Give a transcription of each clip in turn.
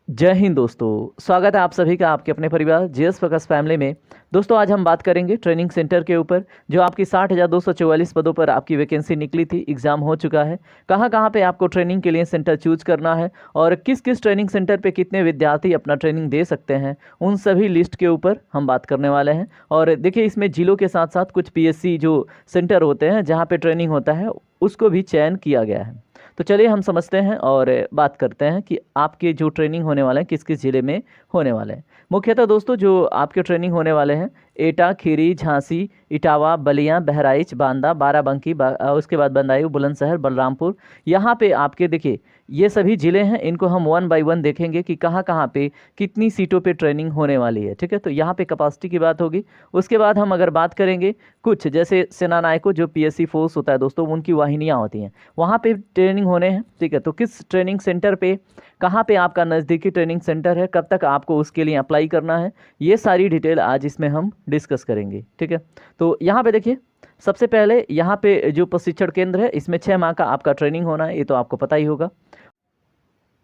जय हिंद दोस्तों, स्वागत है आप सभी का आपके अपने परिवार जीएस फोकस फैमिली में। दोस्तों आज हम बात करेंगे ट्रेनिंग सेंटर के ऊपर जो आपकी 60,244 पदों पर आपकी वैकेंसी निकली थी। एग्ज़ाम हो चुका है। कहाँ कहाँ पे आपको ट्रेनिंग के लिए सेंटर चूज करना है और किस किस ट्रेनिंग सेंटर पे कितने विद्यार्थी अपना ट्रेनिंग दे सकते हैं, उन सभी लिस्ट के ऊपर हम बात करने वाले हैं। और देखिए, इसमें जिलों के साथ साथ कुछ पीएससी जो सेंटर होते हैं जहाँ पे ट्रेनिंग होता है उसको भी चयन किया गया है। तो चलिए हम समझते हैं और बात करते हैं कि आपके जो ट्रेनिंग होने वाले हैं किस किस ज़िले में होने वाले हैं। मुख्यतः दोस्तों जो आपके ट्रेनिंग होने वाले हैं एटा, खीरी, झांसी, इटावा, बलिया, बहराइच, बांदा, बाराबंकी, उसके बाद बदायूं, बुलंदशहर, बलरामपुर। यहाँ पे आपके देखिए ये सभी ज़िले हैं। इनको हम वन बाय वन देखेंगे कि कहाँ कहाँ पे कितनी सीटों पे ट्रेनिंग होने वाली है। ठीक है, तो यहाँ पे कैपेसिटी की बात होगी। उसके बाद हम अगर बात करेंगे कुछ जैसे सेना नायकों जो पीएससी फोर्स होता है दोस्तों, उनकी वाहिनियाँ होती हैं, वहाँ पे ट्रेनिंग होने हैं। ठीक है, तो किस ट्रेनिंग सेंटर पे, कहाँ पे आपका नज़दीकी ट्रेनिंग सेंटर है, कब तक आपको उसके लिए अप्लाई करना है, ये सारी डिटेल आज इसमें हम डिस्कस करेंगे। ठीक है, तो यहाँ पे देखिए, सबसे पहले यहाँ पे जो प्रशिक्षण केंद्र है इसमें 6 माह का आपका ट्रेनिंग होना है, ये तो आपको पता ही होगा।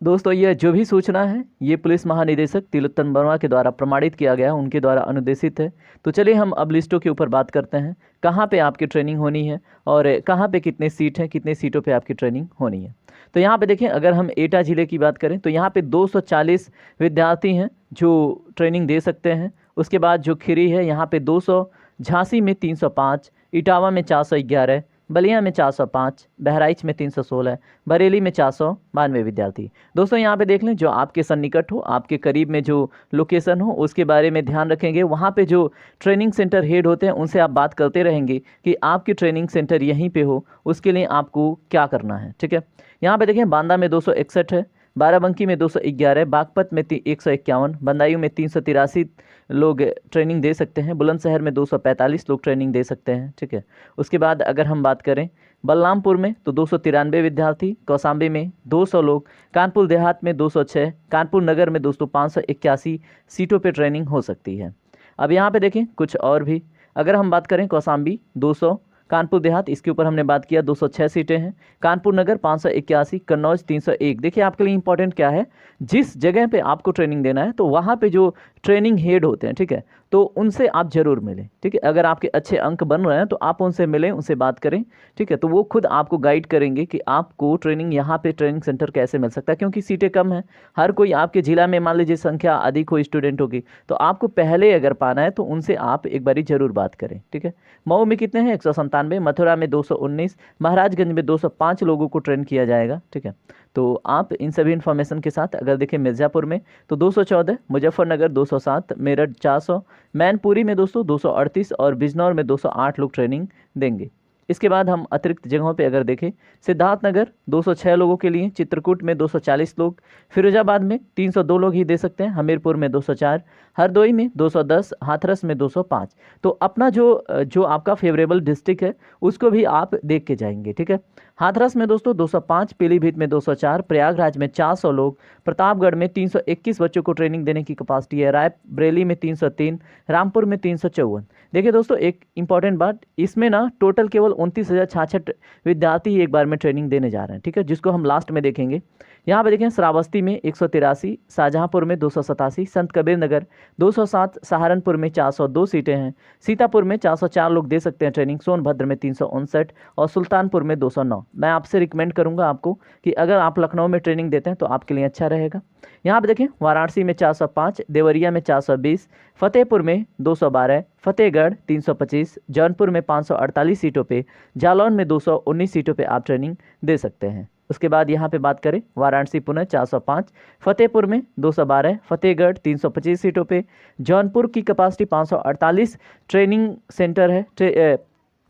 दोस्तों ये जो भी सूचना है ये पुलिस महानिदेशक तिलोत्तम वर्मा के द्वारा प्रमाणित किया गया है, उनके द्वारा अनुदेशित है। तो चलिए हम अब लिस्टों के ऊपर बात करते हैं, कहाँ पे आपकी ट्रेनिंग होनी है और कहाँ पे कितने सीट हैं, कितने सीटों पे आपकी ट्रेनिंग होनी है। तो यहाँ पे देखें, अगर हम एटा ज़िले की बात करें तो यहाँ पे 240 विद्यार्थी हैं जो ट्रेनिंग दे सकते हैं। उसके बाद जो खीरी है यहाँ पे 200, झांसी में 305, इटावा में 411, बलिया में 405, बहराइच में 316, बरेली में 492 विद्यार्थी। दोस्तों यहाँ पे देख लें, जो आपके सन्निकट हो, आपके करीब में जो लोकेशन हो उसके बारे में ध्यान रखेंगे। वहाँ पे जो ट्रेनिंग सेंटर हेड होते हैं उनसे आप बात करते रहेंगे कि आपकी ट्रेनिंग सेंटर यहीं पे हो, उसके लिए आपको क्या करना है। ठीक है, यहाँ पे देखें, बांदा में 261 है, बाराबंकी में 211, बागपत में 151, बदायूं में 383 लोग ट्रेनिंग दे सकते हैं, बुलंदशहर में 245 लोग ट्रेनिंग दे सकते हैं। ठीक है, उसके बाद अगर हम बात करें बलरामपुर में तो 293 विद्यार्थी, कौसाम्बी में 200 लोग, कानपुर देहात में 206, कानपुर नगर में दोस्तों 581 सीटों पे ट्रेनिंग हो सकती है। अब यहाँ पे देखें कुछ और भी, अगर हम बात करें कौसाम्बी 200, कानपुर देहात इसके ऊपर हमने बात किया 206 सीटें हैं, कानपुर नगर 581, कन्नौज 301। देखिए आपके लिए इंपॉर्टेंट क्या है, जिस जगह पे आपको ट्रेनिंग देना है तो वहाँ पे जो ट्रेनिंग हेड होते हैं, ठीक है, तो उनसे आप जरूर मिलें। ठीक है, अगर आपके अच्छे अंक बन रहे हैं तो आप उनसे मिलें, उनसे बात करें। ठीक है, तो वो खुद आपको गाइड करेंगे कि आपको ट्रेनिंग यहाँ पे ट्रेनिंग सेंटर कैसे मिल सकता है, क्योंकि सीटें कम हैं। हर कोई आपके जिला में मान लीजिए संख्या अधिक हो स्टूडेंट होगी, तो आपको पहले अगर पाना है तो उनसे आप एक बारी जरूर बात करें। ठीक है, मऊ में कितने हैं, 197, मथुरा में 219, महाराजगंज में 205 लोगों को ट्रेन किया जाएगा। ठीक है, तो आप इन सभी इन्फॉर्मेशन के साथ अगर देखें मिर्ज़ापुर में तो 214, मुजफ्फरनगर 207, मेरठ 400, मैनपुरी में दोस्तों 238 और बिजनौर में 208 लोग ट्रेनिंग देंगे। इसके बाद हम अतिरिक्त जगहों पे अगर देखें, सिद्धार्थनगर 206 लोगों के लिए, चित्रकूट में 240 लोग, फिरोजाबाद में 302 लोग ही दे सकते हैं, हमीरपुर में 204, हरदोई में 210, हाथरस में 205। तो अपना जो आपका फेवरेबल डिस्ट्रिक्ट है उसको भी आप देख के जाएंगे। ठीक है, हाथरस में दोस्तों 205, पीलीभीत में 204, प्रयागराज में 400 लोग, प्रतापगढ़ में 321 बच्चों को ट्रेनिंग देने की कैपेसिटी है, रायबरेली में 303, रामपुर में 354। देखिए दोस्तों एक इंपॉर्टेंट बात, इसमें ना टोटल केवल 29,066 विद्यार्थी ही एक बार में ट्रेनिंग देने जा रहे हैं। ठीक है, जिसको हम लास्ट में देखेंगे। यहाँ पे देखें, श्रावस्ती में 183, शाहजहाँपुर में 287, संत कबीर नगर 207, सहारनपुर में 402 सीटें हैं, सीतापुर में 404 लोग दे सकते हैं ट्रेनिंग, सोनभद्र में 359 और सुल्तानपुर में 209। मैं आपसे रिकमेंड करूंगा आपको कि अगर आप लखनऊ में ट्रेनिंग देते हैं तो आपके लिए अच्छा रहेगा। यहाँ पे देखें, वाराणसी में 405, देवरिया में 420, फतेहपुर में 212, फतेहगढ़ 325, जौनपुर में 548 सीटों पे, जालौन में 219 सीटों पे आप ट्रेनिंग दे सकते हैं। उसके बाद यहाँ पे बात करें, वाराणसी पुणे 405, फतेहपुर में 212, फतेहगढ़ 325 सीटों पे, जौनपुर की कैपेसिटी 548 ट्रेनिंग सेंटर है,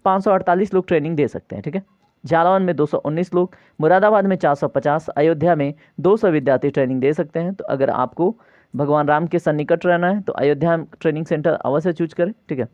548 लोग ट्रेनिंग दे सकते हैं। ठीक है, जालौन में 219 लोग, मुरादाबाद में 450, अयोध्या में 200 विद्यार्थी ट्रेनिंग दे सकते हैं। तो अगर आपको भगवान राम के सन्निकट रहना है तो अयोध्या ट्रेनिंग सेंटर अवश्य चूज करें। ठीक है,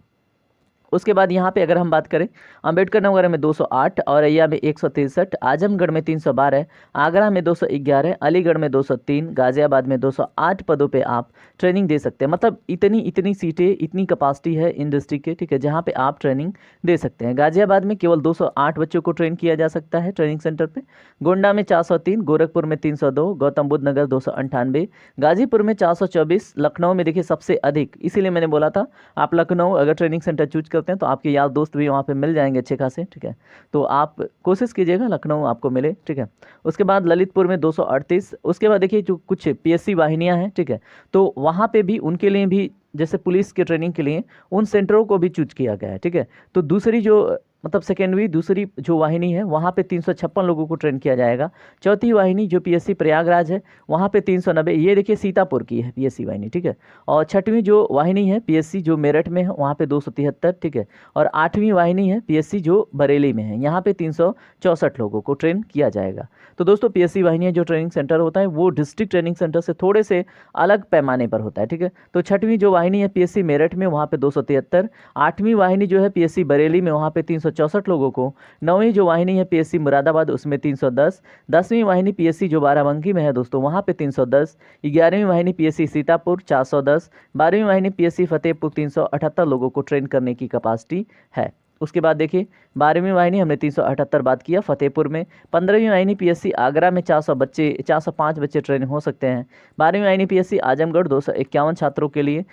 उसके बाद यहाँ पे अगर हम बात करें, अम्बेडकर नगर में 208, औरैया में 163, आजमगढ़ में 312, आगरा में 211, अलीगढ़ में 203, गाजियाबाद में 208 पदों पे आप ट्रेनिंग दे सकते हैं। मतलब इतनी सीटें, इतनी कैपेसिटी है इन डिस्ट्रिक्ट के, ठीक है, जहाँ पे आप ट्रेनिंग दे सकते हैं। गाजियाबाद में केवल 208 बच्चों को ट्रेन किया जा सकता है ट्रेनिंग सेंटर पे, गोंडा में 403, गोरखपुर में 302, गौतम बुद्ध नगर 298, गाजीपुर में 424, लखनऊ में देखिए सबसे अधिक, इसीलिए मैंने बोला था आप लखनऊ अगर ट्रेनिंग सेंटर चूज करते हैं तो आपके यार दोस्त भी वहाँ पे मिल जाएंगे अच्छे खासे, ठीक है, तो आप कोशिश कीजिएगा लखनऊ आपको मिले, ठीक है। उसके बाद ललितपुर में 238, उसके बाद देखिए जो कुछ पीएससी वाहिनियाँ हैं, ठीक है, तो वहाँ पे भी उनके लिए भी जैसे पुलिस के ट्रेनिंग के लिए उन सेंटरों को भी चूज किया गया है, ठीक है। तो दूसरी जो मतलब सेकेंडरी दूसरी जो वाहिनी है वहाँ पे 356 लोगों को ट्रेन किया जाएगा। चौथी वाहिनी जो पीएससी प्रयागराज है वहाँ पे 390, ये देखिए सीतापुर की है पीएससी वाहिनी, ठीक है। और छठवीं जो वाहिनी है पीएससी जो मेरठ में है वहाँ पे 273, ठीक है। और आठवीं वाहिनी है पीएससी जो बरेली में है, यहाँ पे 364 लोगों को ट्रेन किया जाएगा। तो दोस्तों पीएससी वाहिनी जो ट्रेनिंग सेंटर होता है वो डिस्ट्रिक्ट ट्रेनिंग सेंटर से थोड़े से अलग पैमाने पर होता है, ठीक है। तो छठवीं जो वाहिनी है पीएससी मेरठ में वहाँ पे 273, आठवीं वाहिनी जो है पीएससी बरेली में वहाँ पे 364 लोगों को, नौवीं जो वाहिनी है पीएससी मुरादाबाद उसमें 310, 10वीं वाहिनी पीएससी जो बाराबंकी में है दोस्तों वहाँ पे 310, 11वीं वाहिनी पीएससी सीतापुर 410, 12वीं वाहिनी पीएससी फतेहपुर 378 लोगों को ट्रेन करने की कैपेसिटी है। उसके बाद देखिए 12वीं वाहिनी हमने 378 बात किया फतेहपुर में, 15वीं वाहिनी पीएससी आगरा में 405 बच्चे ट्रेन हो सकते हैं, 12वीं वाहिनी पीएससी आजमगढ़ 251 छात्रों के लिए,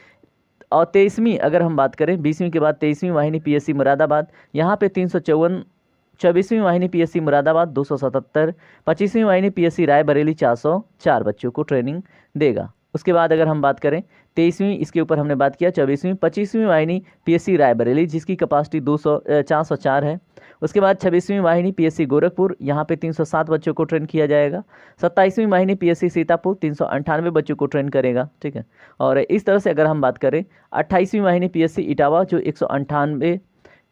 और 23वीं अगर हम बात करें 20वीं के बाद 23वीं वाहिनी पीएससी मुरादाबाद यहाँ पे 354, 24वीं वाहिनी पीएससी मुरादाबाद 277, 25वीं वाहिनी पीएससी रायबरेली 404 बच्चों को ट्रेनिंग देगा। उसके बाद अगर हम बात करें 23वीं, इसके ऊपर हमने बात किया 24वीं, 25वीं वाहिनी पीएससी रायबरेली जिसकी कैपेसिटी 404 है। उसके बाद 26वीं वाहिनी पीएससी गोरखपुर यहाँ पे 307 बच्चों को ट्रेन किया जाएगा। 27वीं वाहिनी पीएससी सीतापुर 398 बच्चों को ट्रेन करेगा, ठीक है। और इस तरह से अगर हम बात करें 28वीं वाहिनी पीएससी इटावा जो 198,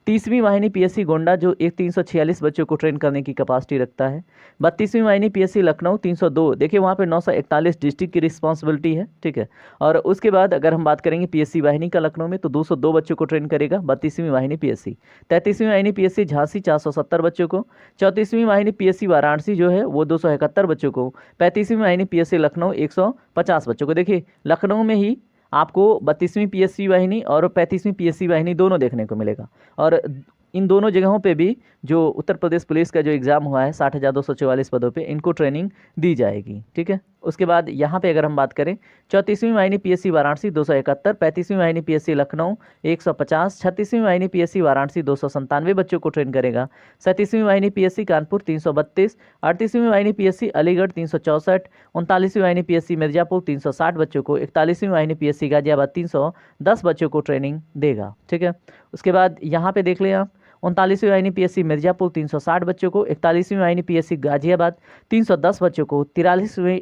30वीं वाहिनी पीएससी गोंडा जो 346 बच्चों को ट्रेन करने की कैपेसिटी रखता है। 32वीं वाहिनी पीएससी लखनऊ 302, देखिए वहाँ पे 941 डिस्ट्रिक्ट की रिस्पॉन्सिबिलिटी है, ठीक है। और उसके बाद अगर हम बात करेंगे पीएससी वाहिनी का लखनऊ में तो 202 बच्चों को ट्रेन करेगा 32वीं वाहिनी पीएससी। 33वीं वाहिनी पीएससी झांसी 470 बच्चों को। 34वीं वाहिनी पीएससी वाराणसी जो है वो 271 बच्चों को। 35वीं वाहिनी पीएससी लखनऊ 150 बच्चों को। देखिए लखनऊ में ही आपको 32वीं पीएससी वाहिनी और 35वीं पीएससी वाहिनी दोनों देखने को मिलेगा। और इन दोनों जगहों पे भी जो उत्तर प्रदेश पुलिस का जो एग्ज़ाम हुआ है 60,244 पदों पे इनको ट्रेनिंग दी जाएगी, ठीक है। उसके बाद यहाँ पे अगर हम बात करें 34वीं वाहिनी पीएससी वाराणसी 271, 35वीं वाहिनी पीएससी लखनऊ 150, 36वीं वाहिनी पीएससी वाराणसी 297 बच्चों को ट्रेन करेगा। 37वीं वाहिनी पीएससी कानपुर 332, 38वीं वाहिनी पीएससी अलीगढ़ 364, 39वीं वाहिनी पीएससी मिर्जापुर 360 बच्चों को, 41वीं वाहिनी पीएससी गाजियाबाद 310 बच्चों को ट्रेनिंग देगा, ठीक है। उसके बाद यहाँ पे देख लें आप 39वीं वाहिनी पीएससी मिर्जापुर 360 बच्चों को, 41वीं वाहिनी पीएससी गाजियाबाद 310 बच्चों को, 43वीं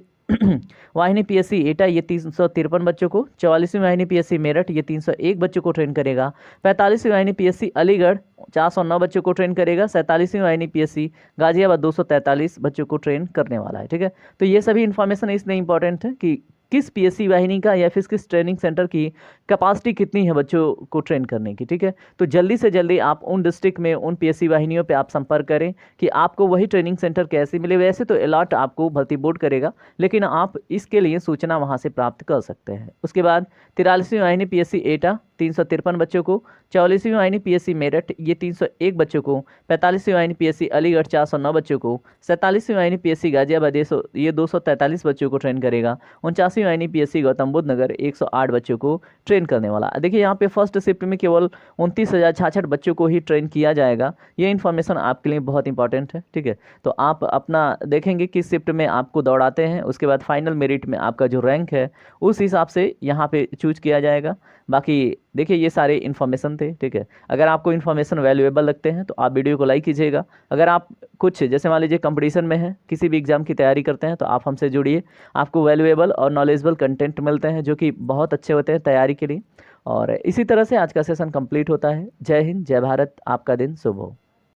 वाहिनी पीएससी एटा ये 353 बच्चों को, 44वीं वाहिनी पीएससी मेरठ ये 301 बच्चों को ट्रेन करेगा। 45वीं वाहिनी पीएससी अलीगढ़ 409 बच्चों को ट्रेन करेगा। 47वीं वाहिनी पीएससी गाजियाबाद 243 बच्चों को ट्रेन करने वाला है, ठीक है। तो ये सभी इन्फॉर्मेशन इसलिए इंपॉर्टेंट है कि किस पीएससी वाहिनी का या फिर किस ट्रेनिंग सेंटर की कैपेसिटी कितनी है बच्चों को ट्रेन करने की, ठीक है। तो जल्दी से जल्दी आप उन डिस्ट्रिक्ट में उन पीएससी वाहिनियों पे आप संपर्क करें कि आपको वही ट्रेनिंग सेंटर कैसे मिले। वैसे तो अलॉट आपको भर्ती बोर्ड करेगा लेकिन आप इसके लिए सूचना वहां से प्राप्त कर सकते हैं। उसके बाद 43वीं वाहिनी पीएससी एटा 353 बच्चों को, 44वीं वाहिनी पीएससी मेरठ ये 301 बच्चों को, 45वीं वाहिनी पीएससी अलीगढ़ 409 बच्चों को, 47वीं वाहिनी पीएससी गाजियाबाद ये 243 बच्चों को ट्रेन करेगा। 49वीं वाहिनी पीएससी गौतम बुद्ध नगर 108 बच्चों को ट्रेन करने वाला। देखिए यहाँ पे फर्स्ट शिफ्ट में केवल 29,066 बच्चों को ही ट्रेन किया जाएगा। ये इन्फॉर्मेशन आपके लिए बहुत इंपॉर्टेंट है, ठीक है। तो आप अपना देखेंगे किस शिफ्ट में आपको दौड़ाते हैं, उसके बाद फाइनल मेरिट में आपका जो रैंक है उस हिसाब से यहाँ पे चूज किया जाएगा। बाकी देखिए ये सारे इन्फॉर्मेशन थे, ठीक है। अगर आपको इन्फॉर्मेशन वैल्यूएबल लगते हैं तो आप वीडियो को लाइक कीजिएगा। अगर आप कुछ जैसे मान लीजिए कंपटीशन में है, किसी भी एग्जाम की तैयारी करते हैं तो आप हमसे जुड़िए, आपको वैल्यूएबल और नॉलेजेबल कंटेंट मिलते हैं जो कि बहुत अच्छे होते हैं तैयारी के लिए। और इसी तरह से आज का सेशन कंप्लीट होता है। जय हिंद, जय भारत, आपका दिन शुभ हो।